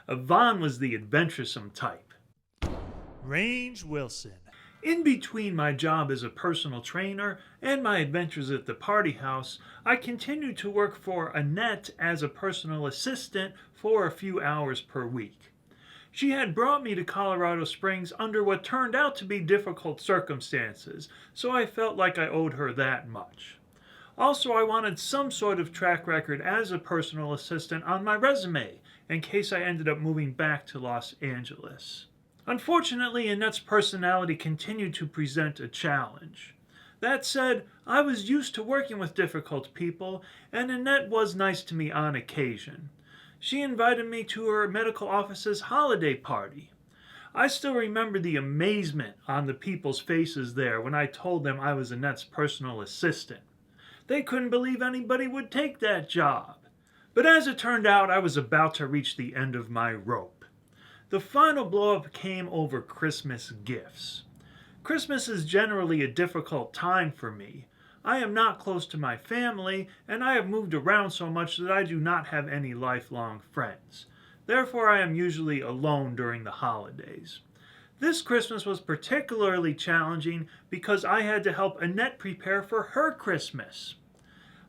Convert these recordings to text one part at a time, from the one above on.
Yvonne was the adventuresome type. Range Wilson. In between my job as a personal trainer and my adventures at the party house, I continued to work for Annette as a personal assistant for a few hours per week. She had brought me to Colorado Springs under what turned out to be difficult circumstances, so I felt like I owed her that much. Also, I wanted some sort of track record as a personal assistant on my resume in case I ended up moving back to Los Angeles. Unfortunately, Annette's personality continued to present a challenge. That said, I was used to working with difficult people, and Annette was nice to me on occasion. She invited me to her medical office's holiday party. I still remember the amazement on the people's faces there when I told them I was Annette's personal assistant. They couldn't believe anybody would take that job. But as it turned out, I was about to reach the end of my rope. The final blow-up came over Christmas gifts. Christmas is generally a difficult time for me. I am not close to my family, and I have moved around so much that I do not have any lifelong friends. Therefore, I am usually alone during the holidays. This Christmas was particularly challenging because I had to help Annette prepare for her Christmas.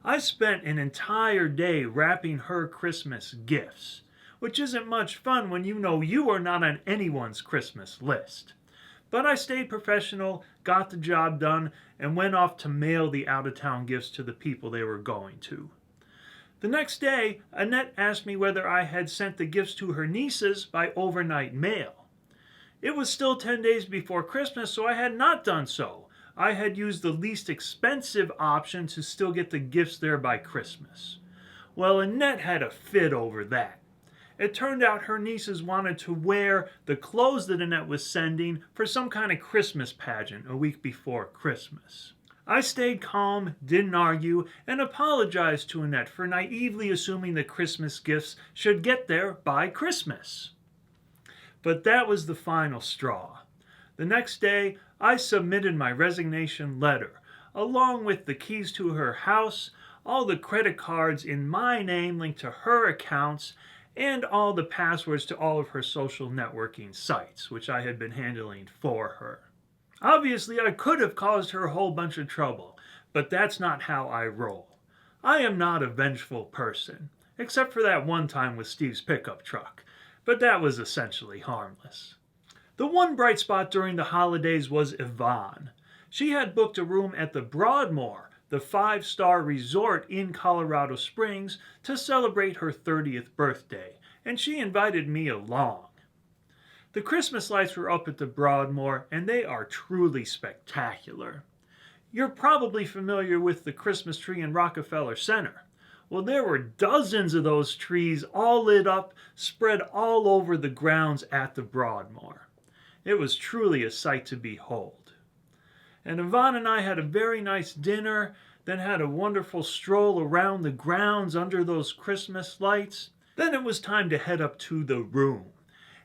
I spent an entire day wrapping her Christmas gifts, which isn't much fun when you know you are not on anyone's Christmas list. But I stayed professional, got the job done, and went off to mail the out-of-town gifts to the people they were going to. The next day, Annette asked me whether I had sent the gifts to her nieces by overnight mail. It was still 10 days before Christmas, so I had not done so. I had used the least expensive option to still get the gifts there by Christmas. Well, Annette had a fit over that. It turned out her nieces wanted to wear the clothes that Annette was sending for some kind of Christmas pageant a week before Christmas. I stayed calm, didn't argue, and apologized to Annette for naively assuming that Christmas gifts should get there by Christmas. But that was the final straw. The next day, I submitted my resignation letter, along with the keys to her house, all the credit cards in my name linked to her accounts, and all the passwords to all of her social networking sites, which I had been handling for her. Obviously, I could have caused her a whole bunch of trouble, but that's not how I roll. I am not a vengeful person, except for that one time with Steve's pickup truck, but that was essentially harmless. The one bright spot during the holidays was Yvonne. She had booked a room at the Broadmoor, the 5-star resort in Colorado Springs, to celebrate her 30th birthday, and she invited me along. The Christmas lights were up at the Broadmoor, and they are truly spectacular. You're probably familiar with the Christmas tree in Rockefeller Center. Well, there were dozens of those trees all lit up, spread all over the grounds at the Broadmoor. It was truly a sight to behold. And Yvonne and I had a very nice dinner, then had a wonderful stroll around the grounds under those Christmas lights. Then it was time to head up to the room.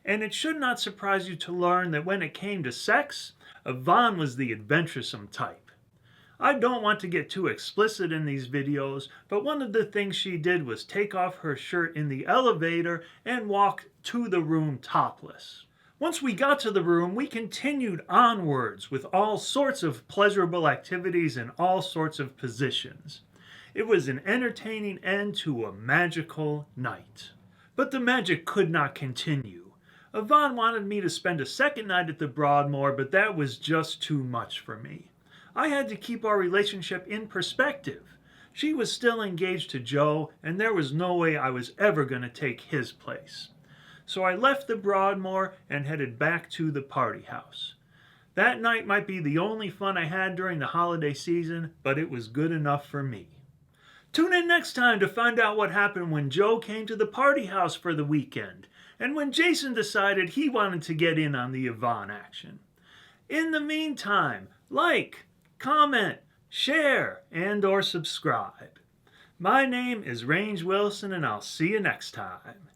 And it should not surprise you to learn that when it came to sex, Yvonne was the adventuresome type. I don't want to get too explicit in these videos, but one of the things she did was take off her shirt in the elevator and walk to the room topless. Once we got to the room, we continued onwards with all sorts of pleasurable activities in all sorts of positions. It was an entertaining end to a magical night. But the magic could not continue. Yvonne wanted me to spend a second night at the Broadmoor, but that was just too much for me. I had to keep our relationship in perspective. She was still engaged to Joe, and there was no way I was ever going to take his place. So I left the Broadmoor and headed back to the party house. That night might be the only fun I had during the holiday season, but it was good enough for me. Tune in next time to find out what happened when Joe came to the party house for the weekend, and when Jason decided he wanted to get in on the Yvonne action. In the meantime, like, comment, share, and/or subscribe. My name is Range Wilson, and I'll see you next time.